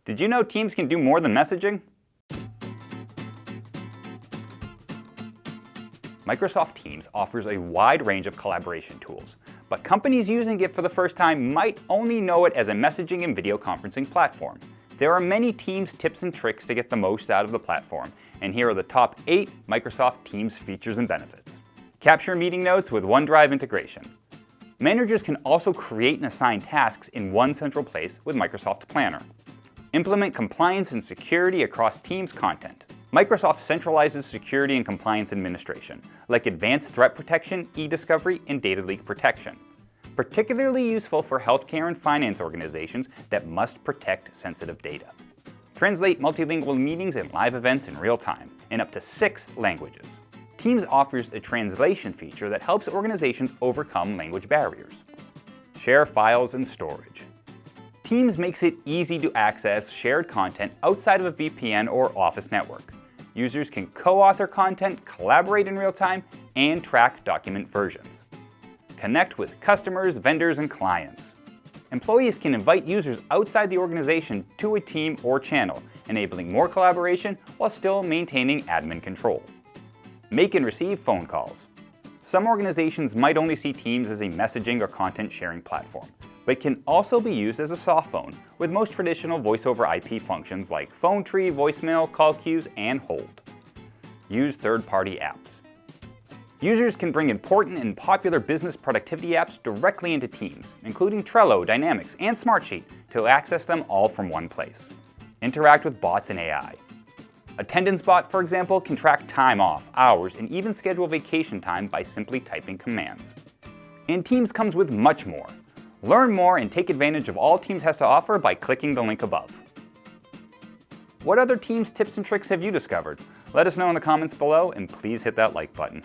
Did you know Teams can do more than messaging? Microsoft Teams offers a wide range of collaboration tools, but companies using it for the first time might only know it as a messaging and video conferencing platform. There are many Teams tips and tricks to get the most out of the platform, and here are the top 8 Microsoft Teams features and benefits. Capture meeting notes with OneDrive integration. Managers can also create and assign tasks in one central place with Microsoft Planner. Implement compliance and security across Teams content. Microsoft centralizes security and compliance administration, like advanced threat protection, e-discovery, and data leak protection. Particularly useful for healthcare and finance organizations that must protect sensitive data. Translate multilingual meetings and live events in real time, in up to 6 languages. Teams offers a translation feature that helps organizations overcome language barriers. Share files and storage. Teams makes it easy to access shared content outside of a VPN or Office network. Users can co-author content, collaborate in real time, and track document versions. Connect with customers, vendors, and clients. Employees can invite users outside the organization to a team or channel, enabling more collaboration while still maintaining admin control. Make and receive phone calls. Some organizations might only see Teams as a messaging or content sharing platform, but can also be used as a soft phone with most traditional voice-over IP functions like phone tree, voicemail, call queues, and hold. Use third-party apps. Users can bring important and popular business productivity apps directly into Teams, including Trello, Dynamics, and Smartsheet, to access them all from one place. Interact with bots and AI. Attendance Bot, for example, can track time off, hours, and even schedule vacation time by simply typing commands. And Teams comes with much more. Learn more and take advantage of all Teams has to offer by clicking the link above. What other Teams tips and tricks have you discovered? Let us know in the comments below, and please hit that like button.